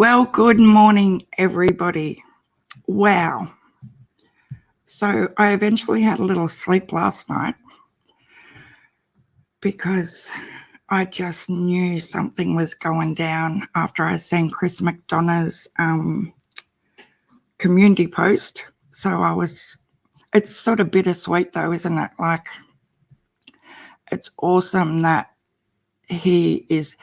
Well, good morning, everybody. Wow. So I eventually had a little sleep last night because I just knew something was going down after I seen Chris McDonough's community post. So it's sort of bittersweet though, isn't it? Like, it's awesome that he is.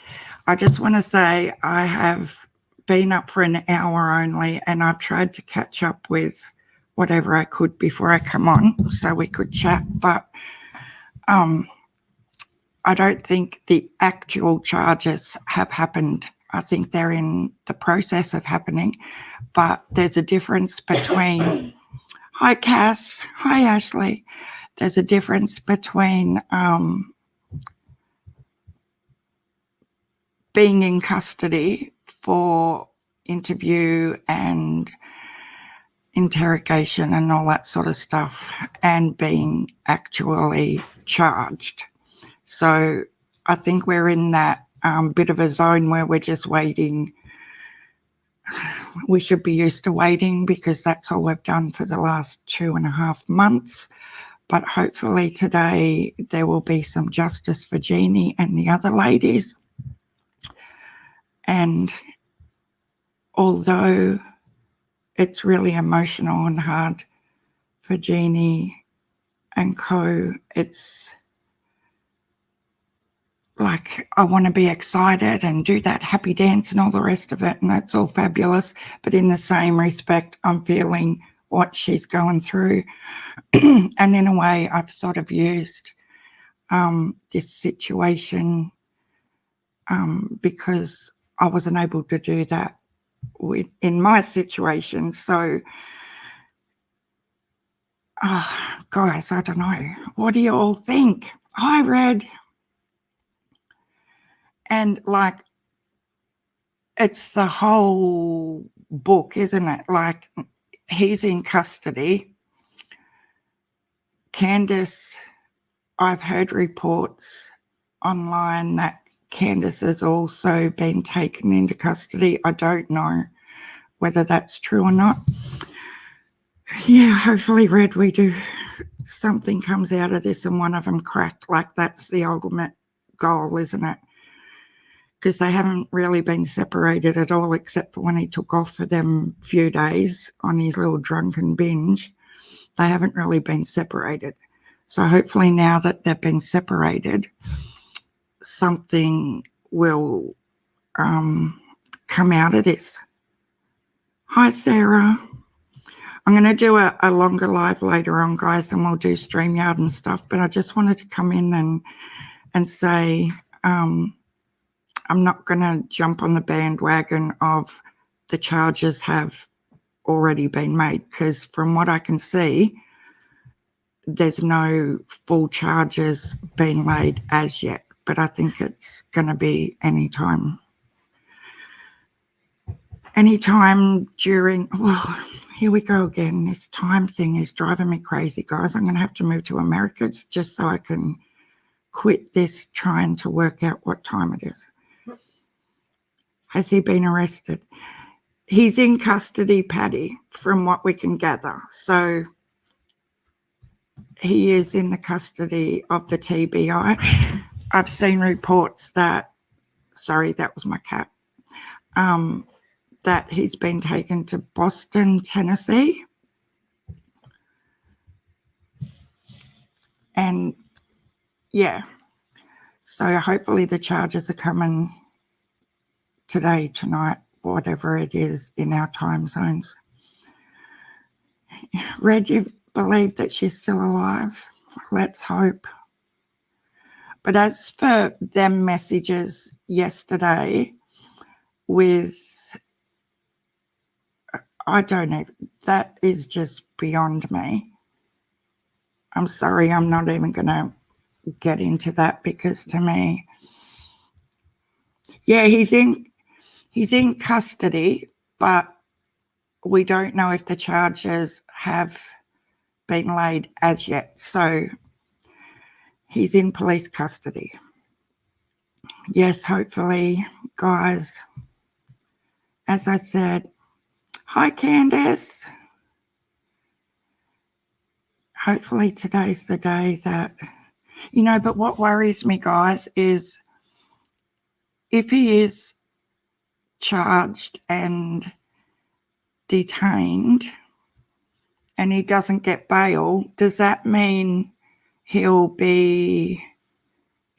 I just want to say I have been up for an hour only and I've tried to catch up with whatever I could before I come on so we could chat, but I don't think the actual charges have happened. I think they're in the process of happening, but there's a difference between, hi Cass, hi Ashley, there's a difference between being in custody for interview and interrogation and all that sort of stuff and being actually charged. So I think we're in that bit of a zone where we're just waiting. We should be used to waiting because that's all we've done for the last 2.5 months. But hopefully today there will be some justice for Jeannie and the other ladies. And although it's really emotional and hard for Jeannie and co, it's like I want to be excited and do that happy dance and all the rest of it, and it's all fabulous. But in the same respect, I'm feeling what she's going through. And in a way, I've sort of used this situation because I wasn't able to do that in my situation. So, guys, I don't know. What do you all think? Hi, Red. And like, it's the whole book, isn't it? Like, he's in custody. Candice, I've heard reports online that Candice has also been taken into custody. I don't know whether that's true or not. Yeah, hopefully, Red, we do. Something comes out of this and one of them crack. Like, that's the ultimate goal, isn't it? Because they haven't really been separated at all, except for when he took off for them few days on his little drunken binge. They haven't really been separated. So hopefully now that they've been separated, something will come out of this. Hi, Sarah. I'm going to do a longer live later on, guys, and we'll do StreamYard and stuff. But I just wanted to come in and say I'm not going to jump on the bandwagon of the charges have already been made, because from what I can see, there's no full charges being laid as yet. But I think it's going to be anytime during, well, here we go again. This time thing is driving me crazy, guys. I'm going to have to move to America just so I can quit this trying to work out what time it is. Has he been arrested? He's in custody, Patty, from what we can gather. So he is in the custody of the TBI. I've seen reports that, sorry, that was my cat, that he's been taken to Boston, Tennessee. And yeah, so hopefully the charges are coming today, tonight, whatever it is in our time zones. Red, you believe that she's still alive? Let's hope. But as for them messages yesterday with, I don't know, that is just beyond me. I'm sorry, I'm not even going to get into that because to me, yeah, he's in custody, but we don't know if the charges have been laid as yet. So he's in police custody. Yes, hopefully, guys, as I said, hi, Candace. Hopefully today's the day that, but what worries me, guys, is if he is charged and detained and he doesn't get bail, does that mean he'll be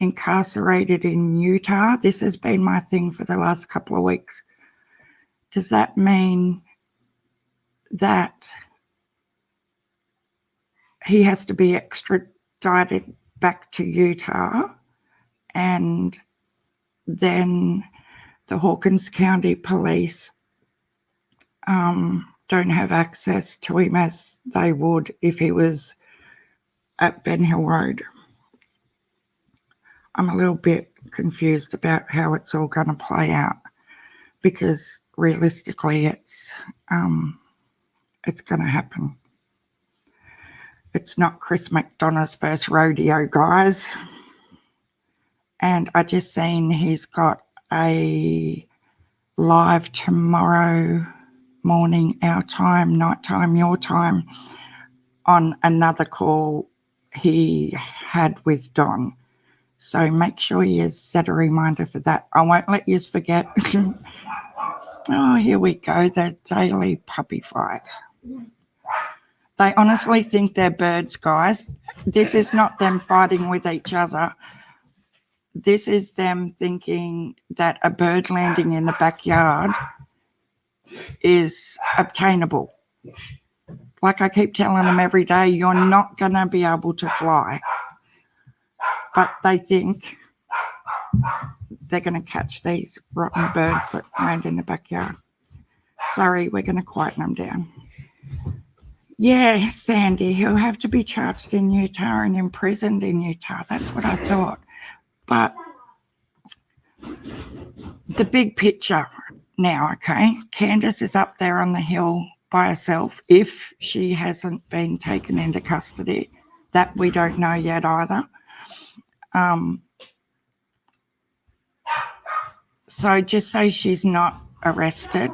incarcerated in Utah? This has been my thing for the last couple of weeks. Does that mean that he has to be extradited back to Utah, and then the Hawkins County Police don't have access to him as they would if he was at Ben Hill Road? I'm a little bit confused about how it's all going to play out, because realistically it's going to happen. It's not Chris McDonough's first rodeo, guys. And I just seen he's got a live tomorrow morning, our time, night time, your time, on another call he had with Don. So make sure you set a reminder for that. I won't let you forget. Oh, here we go, the daily puppy fight. They honestly think they're birds, guys. This is not them fighting with each other. This is them thinking that a bird landing in the backyard is obtainable. Like I keep telling them every day, you're not going to be able to fly. But they think they're going to catch these rotten birds that land in the backyard. Sorry, we're going to quieten them down. Yeah, Sandy, he'll have to be charged in Utah and imprisoned in Utah. That's what I thought. But the big picture now, okay? Candace is up there on the hill by herself if she hasn't been taken into custody. That we don't know yet either. So just say she's not arrested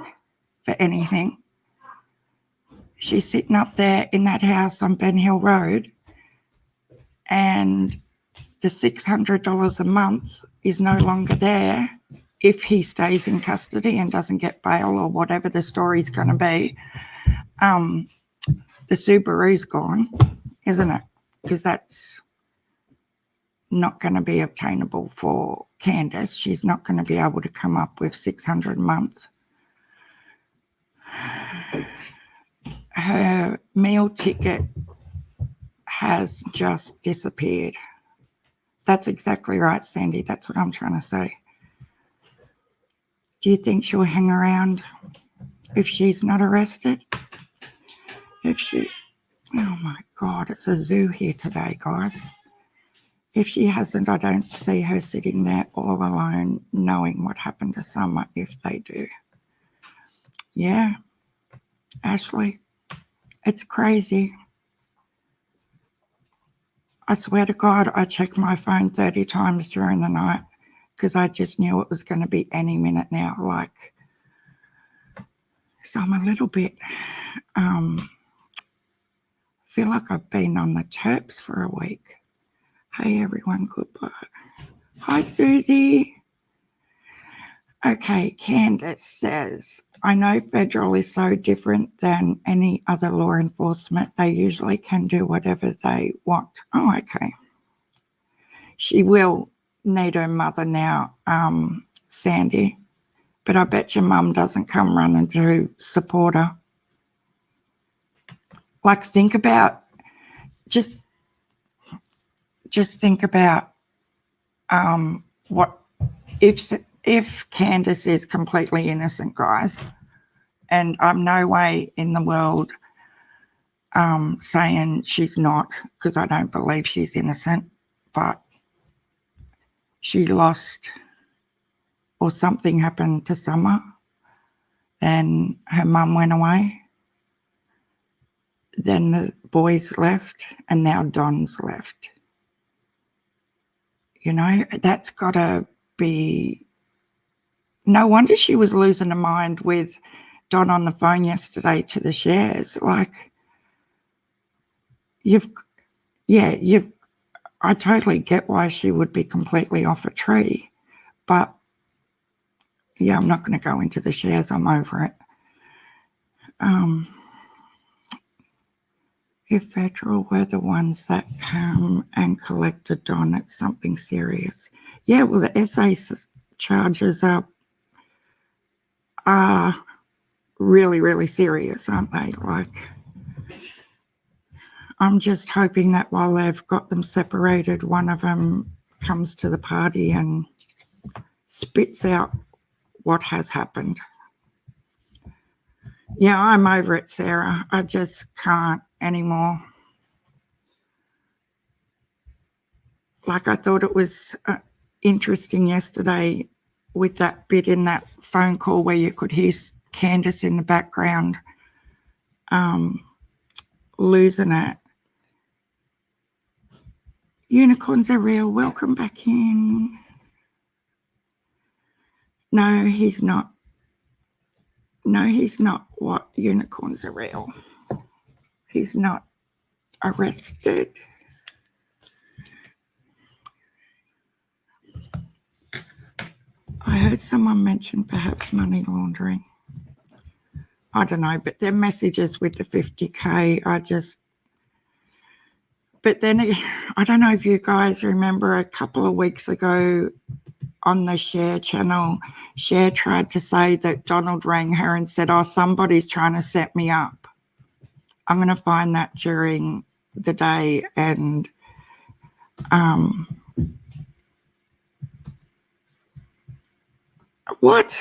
for anything. She's sitting up there in that house on Ben Hill Road, and the $600 a month is no longer there if he stays in custody and doesn't get bail or whatever the story's going to be. The Subaru's gone, isn't it? Because that's not going to be obtainable for Candace. She's not going to be able to come up with $600 a month. Her meal ticket has just disappeared. That's exactly right, Sandy. That's what I'm trying to say. Do you think she'll hang around if she's not arrested? Oh my God, it's a zoo here today, guys. If she hasn't, I don't see her sitting there all alone knowing what happened to Summer if they do. Yeah, Ashley, it's crazy. I swear to God, I checked my phone 30 times during the night because I just knew it was going to be any minute now. So I'm a little bit, feel like I've been on the terps for a week. Hey everyone, goodbye. Hi Susie. Okay, Candace says, I know federal is so different than any other law enforcement. They usually can do whatever they want. Oh, okay. She will need her mother now, Sandy, but I bet your mum doesn't come running to support her. Like, think about, just think about what if Candace is completely innocent, guys, and I'm no way in the world saying she's not, because I don't believe she's innocent, but she lost or something happened to Summer and her mum went away. Then the boys left and now Don's left. You know, that's got to be no wonder she was losing her mind with Don on the phone yesterday to the shares. Like, I totally get why she would be completely off a tree, but yeah, I'm not going to go into the shares. I'm over it. If Federal were the ones that come and collected Don, it's something serious. Yeah, well, the SA charges are really, really serious, aren't they? Like, I'm just hoping that while they've got them separated, one of them comes to the party and spits out what has happened. Yeah, I'm over it, Sarah. I just can't anymore. Like, I thought it was interesting yesterday with that bit in that phone call where you could hear Candace in the background losing it. Unicorns are real. Welcome back in. No, he's not. No, he's not. What? Unicorns are real. He's not arrested. I heard someone mention perhaps money laundering. I don't know, but their messages with the 50K, but then I don't know if you guys remember a couple of weeks ago on the Share channel, Share tried to say that Donald rang her and said, oh, somebody's trying to set me up. I'm going to find that during the day. And what?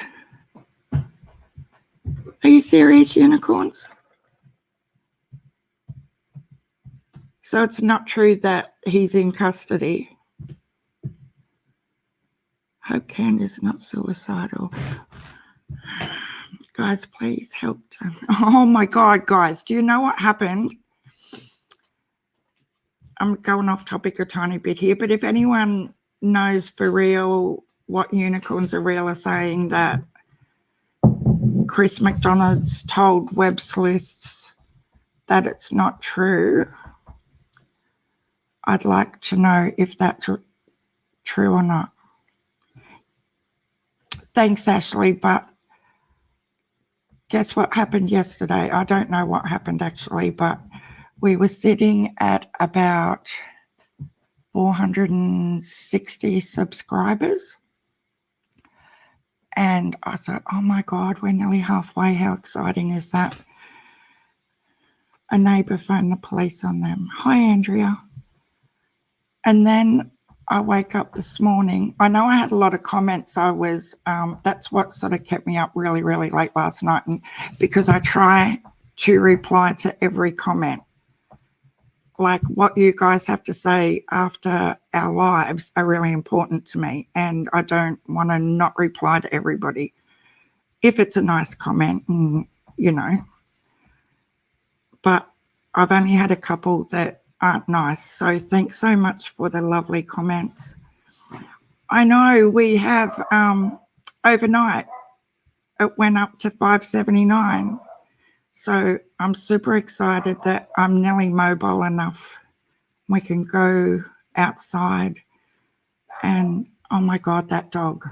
Are you serious, unicorns? So it's not true that he's in custody. Hope Candace is not suicidal. Guys, please help. Oh my God, guys, do you know what happened? I'm going off topic a tiny bit here, but if anyone knows for real what Unicorns Are Real are saying, that Chris McDonald's told Web Sleuths that it's not true, I'd like to know if that's true or not. Thanks, Ashley, but guess what happened yesterday? I don't know what happened actually, but we were sitting at about 460 subscribers. And I thought, oh my God, we're nearly halfway. How exciting is that? A neighbour phoned the police on them. Hi, Andrea. And then I wake up this morning. I know I had a lot of comments. That's what sort of kept me up really, really late last night. And because I try to reply to every comment. Like, what you guys have to say after our lives are really important to me, and I don't want to not reply to everybody if it's a nice comment, you know. But I've only had a couple that aren't nice, so thanks so much for the lovely comments. I know we have overnight it went up to 579. So I'm super excited that I'm nearly mobile enough. We can go outside and, oh my God, that dog.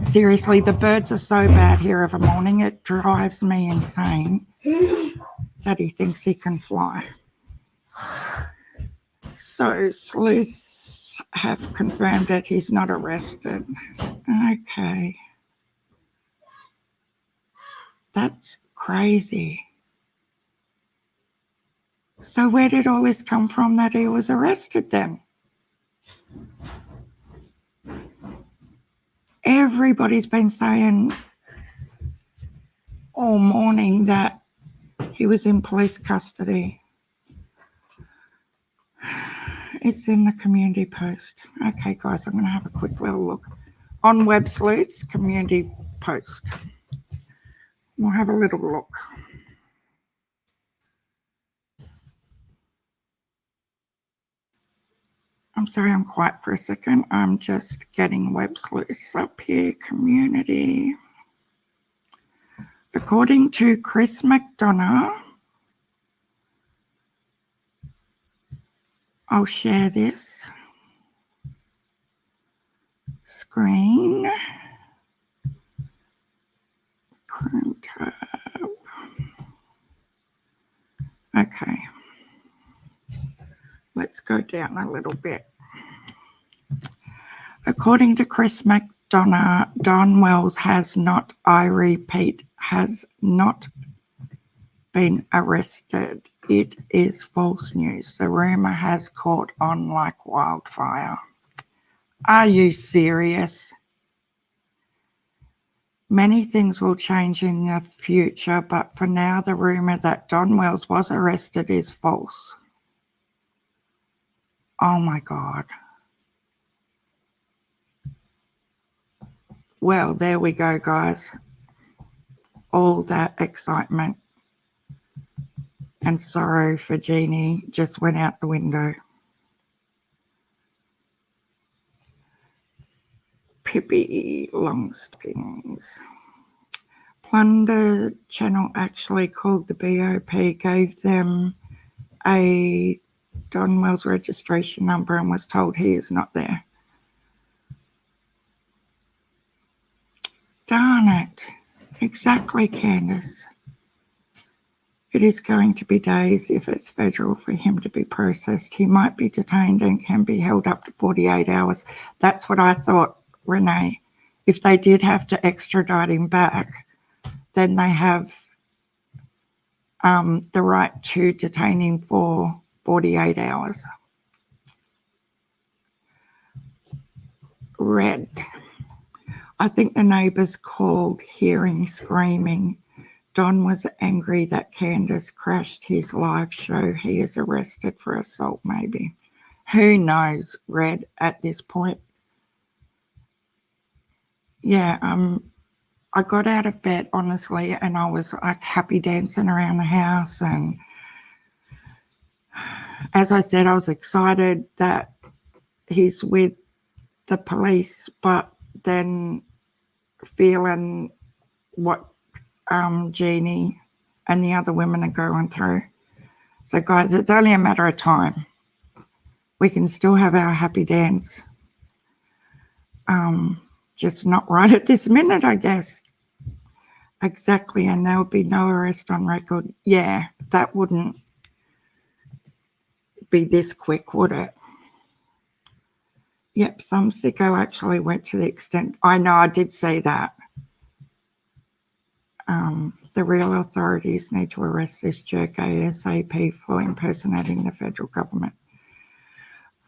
Seriously, the birds are so bad here of a morning. It drives me insane that he thinks he can fly. So sleuths have confirmed that he's not arrested. Okay. That's crazy. So where did all this come from that he was arrested then? Everybody's been saying all morning that he was in police custody. It's in the community post. Okay, guys, I'm going to have a quick little look. On Web Sleuths, community post. We'll have a little look. I'm sorry, I'm quiet for a second. I'm just getting Web Sleuths up here. Community. According to Chris McDonough, I'll share this screen. Chrome tab. Okay. Let's go down a little bit. According to Chris McDonough, Don Wells has not, I repeat, has not been arrested. It is false news. The rumour has caught on like wildfire. Are you serious? Many things will change in the future, but for now, the rumour that Don Wells was arrested is false. Oh my God. Well, there we go, guys. All that excitement and sorrow for Jeannie just went out the window. Pippi Longstrings. Plunder Channel actually called the BOP, gave them a Don Wells registration number and was told he is not there. Darn it. Exactly, Candace. It is going to be days if it's federal for him to be processed. He might be detained and can be held up to 48 hours. That's what I thought, Renee. If they did have to extradite him back, then they have the right to detain him for 48 hours. Red. I think the neighbours called, hearing screaming. Don was angry that Candace crashed his live show. He is arrested for assault, maybe. Who knows, Red, at this point? Yeah, I got out of bed, honestly, and I was like happy dancing around the house. And as I said, I was excited that he's with the police, but then feeling what Jeannie and the other women are going through. So, guys, it's only a matter of time. We can still have our happy dance. Just not right at this minute, I guess. Exactly, and there would be no arrest on record. Yeah, that wouldn't be this quick, would it? Yep, some sicko actually went to the extent. I know, I did say that. The real authorities need to arrest this jerk ASAP for impersonating the federal government.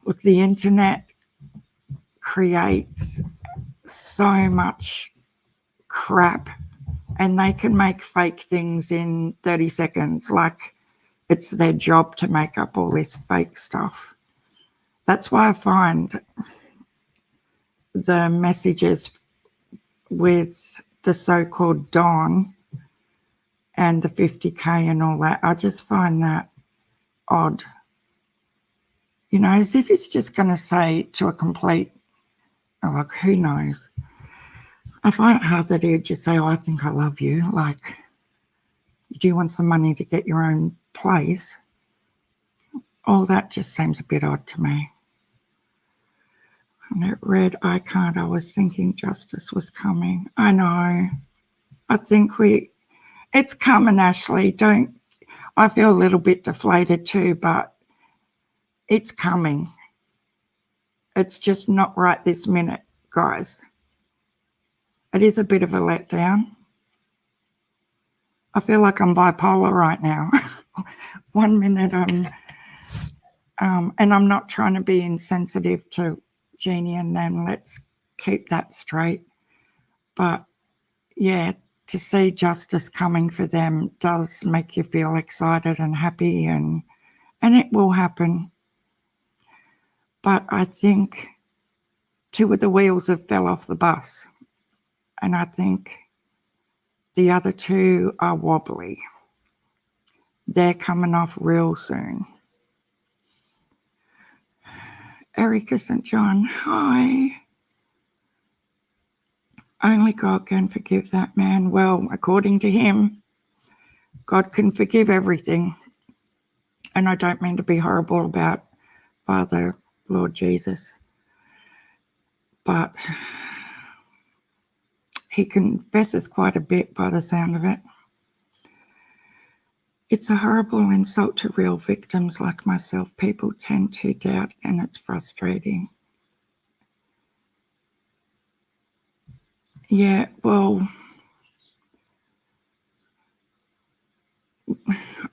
Look, the internet creates so much crap, and they can make fake things in 30 seconds. Like, it's their job to make up all this fake stuff. That's why I find the messages with the so-called Don and the 50K and all that, I just find that odd. You know, as if he's just going to say to a complete, like, who knows? I find it hard that he'd just say, oh, I think I love you. Like, do you want some money to get your own place? All that just seems a bit odd to me. And it read, I can't. I was thinking justice was coming. I know. I think it's coming, Ashley. I feel a little bit deflated too, but it's coming. It's just not right this minute, guys. It is a bit of a letdown. I feel like I'm bipolar right now. 1 minute and I'm not trying to be insensitive to Jeannie and them. Let's keep that straight. But yeah, to see justice coming for them does make you feel excited and happy, and it will happen. But I think 2 of the wheels have fell off the bus, and I think the other 2 are wobbly. They're coming off real soon. Erica St. John, hi. Only God can forgive that man. Well, according to him, God can forgive everything. And I don't mean to be horrible about Father, Lord Jesus, but he confesses quite a bit by the sound of it. It's a horrible insult to real victims like myself. People tend to doubt, and it's frustrating. Yeah, well,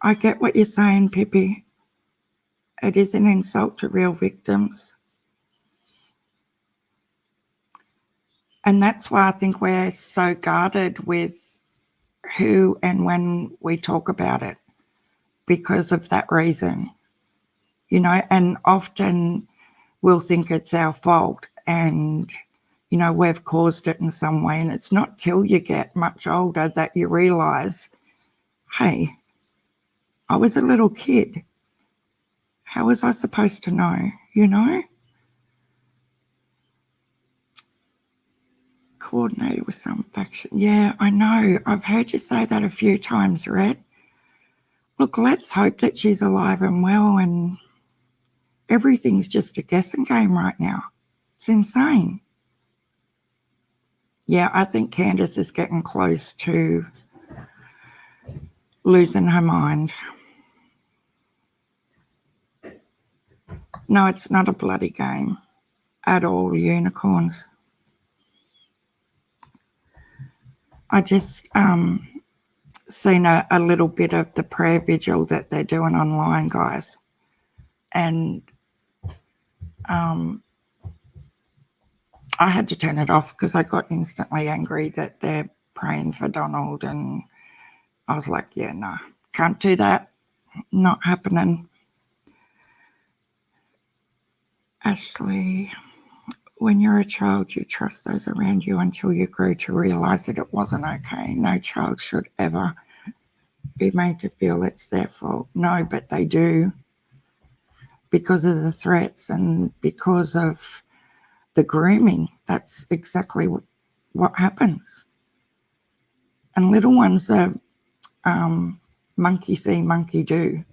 I get what you're saying, Pippi. It is an insult to real victims. And that's why I think we're so guarded with who and when we talk about it, because of that reason, you know, and often we'll think it's our fault and, you know, we've caused it in some way. And it's not till you get much older that you realise, hey, I was a little kid. How was I supposed to know, you know? Coordinated with some faction. Yeah, I know. I've heard you say that a few times, Red. Look, let's hope that she's alive and well, and everything's just a guessing game right now. It's insane. Yeah, I think Candace is getting close to losing her mind. No, it's not a bloody game at all, unicorns. I just seen a little bit of the prayer vigil that they're doing online, guys. And I had to turn it off because I got instantly angry that they're praying for Donald. And I was like, yeah, no, can't do that. Not happening. Ashley, when you're a child, you trust those around you until you grow to realise that it wasn't okay. No child should ever be made to feel it's their fault. No, but they do, because of the threats and because of the grooming. That's exactly what happens. And little ones are monkey see, monkey do.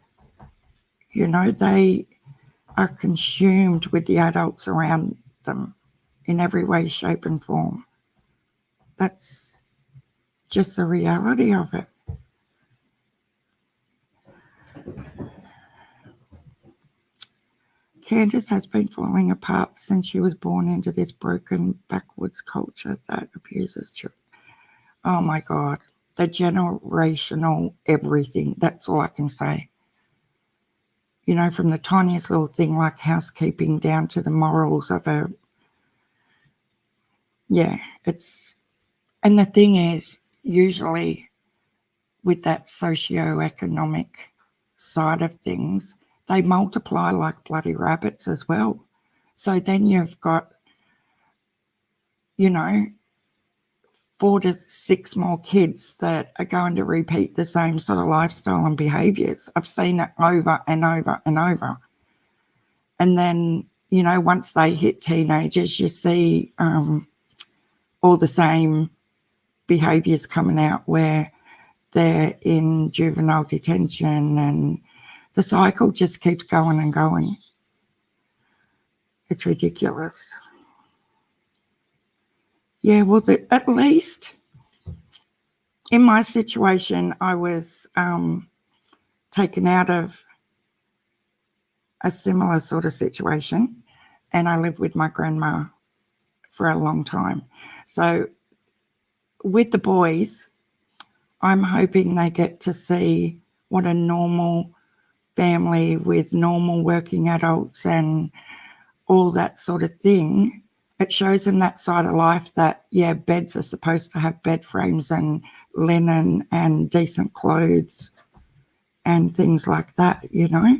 You know, they are consumed with the adults around them in every way, shape, and form. That's just the reality of it. Candace has been falling apart since she was born into this broken, backwards culture that abuses children. Oh my God, the generational everything. That's all I can say. You know, from the tiniest little thing like housekeeping down to the morals of a, yeah, it's, and the thing is, usually with that socioeconomic side of things, they multiply like bloody rabbits as well. So then you've got, you know, 4 to 6 more kids that are going to repeat the same sort of lifestyle and behaviours. I've seen it over and over and over. And then, you know, once they hit teenagers, you see all the same behaviours coming out where they're in juvenile detention, and the cycle just keeps going and going. It's ridiculous. Yeah, well, at least in my situation, I was taken out of a similar sort of situation, and I lived with my grandma for a long time. So with the boys, I'm hoping they get to see what a normal family with normal working adults and all that sort of thing. It shows them that side of life that, yeah, beds are supposed to have bed frames and linen and decent clothes and things like that, you know.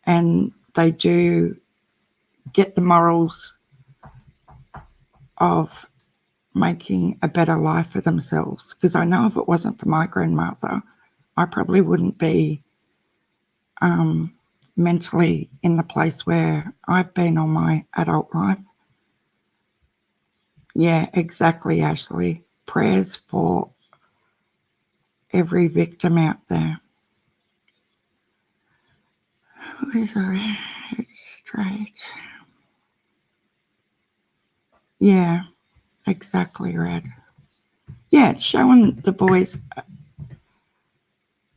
And they do get the morals of making a better life for themselves. Because I know if it wasn't for my grandmother, I probably wouldn't be mentally in the place where I've been all my adult life. Yeah, exactly, Ashley. Prayers for every victim out there. It's straight. Yeah, exactly, Red. Yeah, it's showing the boys,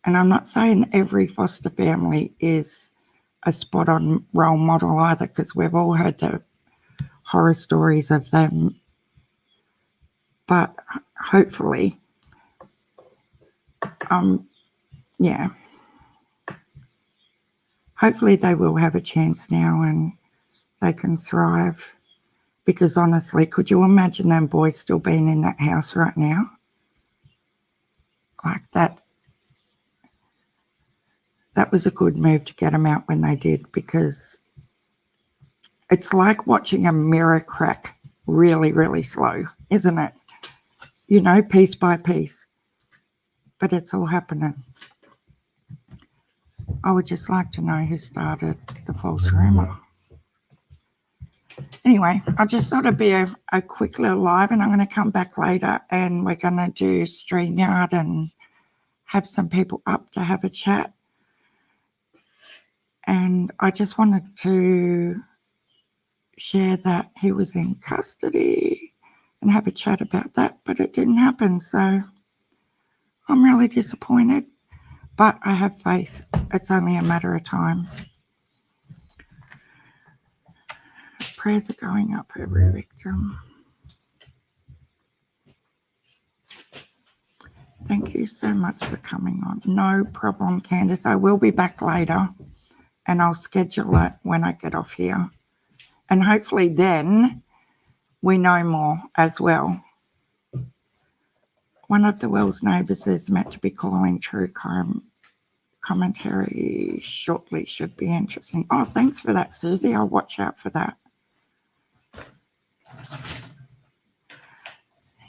and I'm not saying every foster family is a spot-on role model either, because we've all heard the horror stories of them. But hopefully, yeah, hopefully they will have a chance now and they can thrive. Because honestly, could you imagine them boys still being in that house right now? Like that was a good move to get them out when they did, because it's like watching a mirror crack really, really slow, isn't it? You know, piece by piece. But it's all happening. I would just like to know who started the false rumour. Anyway, I just thought it'd be a quick little live, and I'm going to come back later and we're going to do StreamYard and have some people up to have a chat. And I just wanted to share that he was in custody and have a chat about that, but it didn't happen. So I'm really disappointed, but I have faith. It's only a matter of time. Prayers are going up for every victim. Thank you so much for coming on. No problem, Candice. I will be back later and I'll schedule it when I get off here. And hopefully then we know more as well. One of the Wells neighbours is meant to be calling true crime commentary shortly. Should be interesting. Oh, thanks for that, Susie. I'll watch out for that.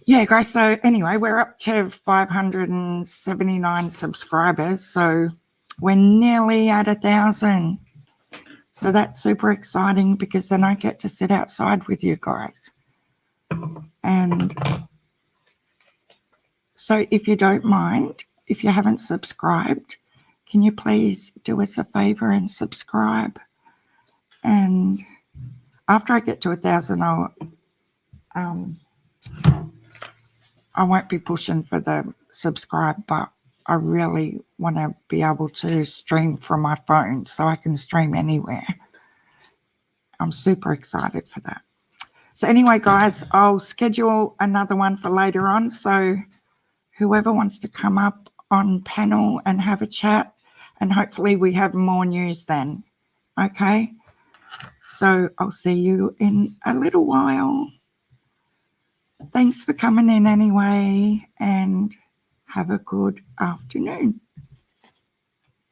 Yeah, guys, so anyway, we're up to 579 subscribers, so we're nearly at 1,000. So that's super exciting, because then I get to sit outside with you guys. And so if you don't mind, if you haven't subscribed, can you please do us a favor and subscribe? And after I get to 1,000, I won't be pushing for the subscribe, but I really want to be able to stream from my phone so I can stream anywhere. I'm super excited for that. So anyway, guys, I'll schedule another one for later on. So whoever wants to come up on panel and have a chat, and hopefully we have more news then. Okay? So I'll see you in a little while. Thanks for coming in anyway, and have a good afternoon.